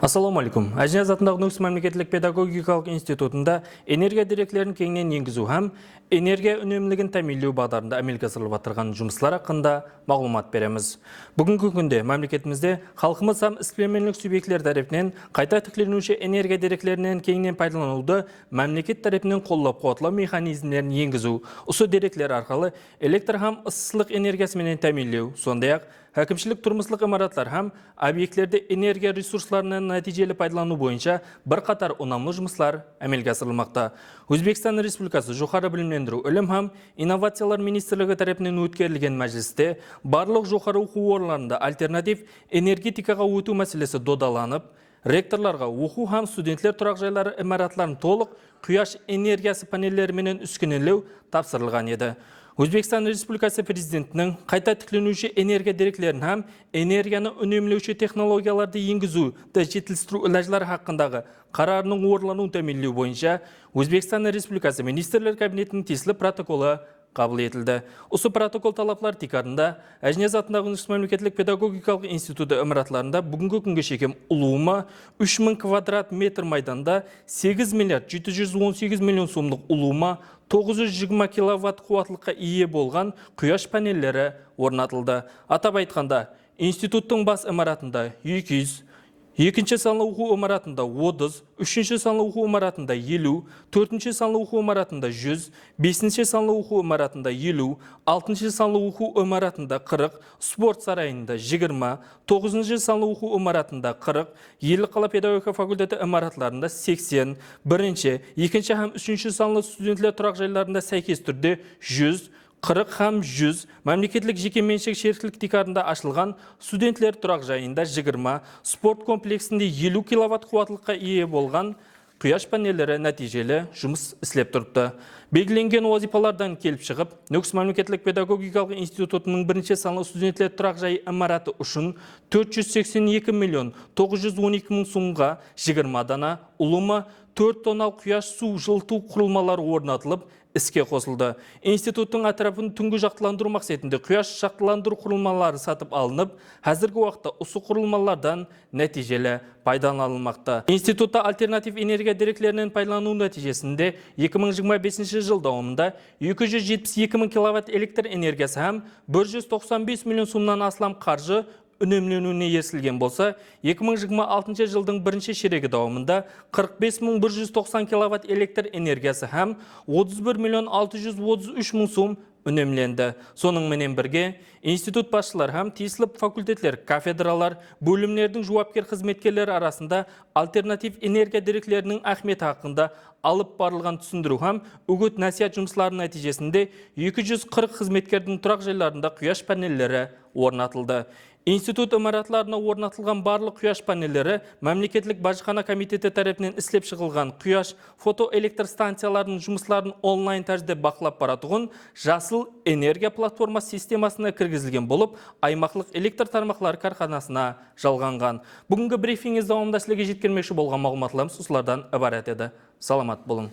Ассаламу алейкум. Ажнияз атындағы Нүкіс мемлекеттік педагогикалық институтында энергия деректерін кеңінен енгізу һәм энергия үнемлігін тәминлеу бағдарында әмелге асырылып жатырған жұмыслар хақында мағлұмат береміз. Бүгінгі күнде мемлекетімізде халқымыз һәм іскерлік субъектлер тарапынан қайта тікленуші энергия деректерінен кеңінен пайдалануды мемлекет тарапынан қолдап қуатлау механизмдерін енгізу, осы деректер арқылы электр һәм ысылық энергиясымен тәминлеу, сондай-ақ әкімшілік тұрмыслық имараттар һәм объектлерде энергия ресурсларының нәтижелі пайдалану бойынша бірқатар унамлы жұмыслар әмелге асырылмақта. Өзбекстан Республикасы жоғары білімдендіру, ілім һәм инновациялар министрлігі тарапынан өткерілген мәжілісте барлық жоғары оқу орындарында альтернатив энергетикаға өту мәселесі додаланып, ректорларға оқу һәм студентлер тұрақ жайлары имараттарын толық құяш энергиясы панеллеріменен үскенелеу тапсырылған еді. Өзбекстан Республикасы президентінің қайта тікленуші энергия деректерін һәм энергияны үнемлеуші технологияларды енгізуді жетілдіру іләжлері хақындағы қарарының орындалуын тәминлеу бойынша Өзбекстан Республикасы министрлер кабинетінің тиесілі протоколы қабыл етілді. Осы протокол талаплар тикарында Ажнияз атындағы Нүкіс мемлекеттік педагогикалық институты имаратларында бүгінгі күнге шекем улуыма 3000 квадрат метр майданда 8 миллиард 718 миллион сомдық улуыма 920 киловатт қуаттылыққа ие болған құяш панеллері орнатылды. Атап айтқанда, институттың бас имаратында 200, екінші санлы оқу имаратында 30, үшінші санлы оқу имаратында 50, төртінші санлы оқу имаратында 100, бесінші санлы оқу имаратында 50, алтыншы санлы оқу имаратында 40, спорт сарайында 20, тоғызыншы санлы оқу имаратында 40, Елі қала педагогика факультеті имаратларында 80, бірінші, екінші һәм үшінші санлы студентлер тұрақ жайларында сәйкес түрде 100, 40 һәм 100 мемлекеттік жекеменшік шеріклік тикарында ашылған студентлер тұрақ жайында 20, спорт комплексінде 50 киловатт қуаттылыққа ие болған құяш панеллері нәтижелі жұмыс істеп тұрыпты. Белгіленген вазипалардан келіп шығып, Нүкіс мемлекеттік педагогикалық институтының бірінші санлы студентлер тұрақ жайы имараты үшін 482 миллион 912 мың сомға 20 дана улымы 4 тоннал құяш су жылыту құрылмалары орнатылып, іске қосылды. Институттың атырапын түнгі жақтыландыру мақсатында құяш жақтыландыру құрылмалары сатып алынып, қазіргі уақытта осы құрылмалардан нәтижелі пайдаланылмақта. Институтта альтернатив энергия деректерінен пайдалану нәтижесінде 2025 жыл дауымында 272 мың киловатт электр энергиясы һәм 195 миллион сомнан астам қаржы үнемленуіне ерсілген болса, 2026 жылдың бірінші ширегі дауымында 45 мың 190 киловатт электр энергиясы һәм 31 миллион 633 мың сом үнемленді. Соның менен бірге, институт басшылар һәм тиесілі факультетлер, кафедралар, бөлімлердің жауапкер қызметкерлері арасында альтернатив энергия деректерінің ахметі хақында алып барылған түсіндіру һәм үгіт насихат жұмыстарының нәтижесінде 240 қызметкердің тұрақ жайларында құяш панеллері орнатылды. Институт имаратларына орнатылған барлық құяш панеллері мемлекеттік бажхана комитеті тарапынан істеп шығылған құяш фотоэлектр станцияларының жұмысларын онлайн тәрізде бақылап баратығын жасыл энергия платформа системасына кіргізілген болып, аймақлық электр тармақлары карханасына жалғанған. Бүгінгі брифингіз дауамында сілеге жеткермекші болған мағлұматларымыз осылардан ібарат еді. Саламат болың.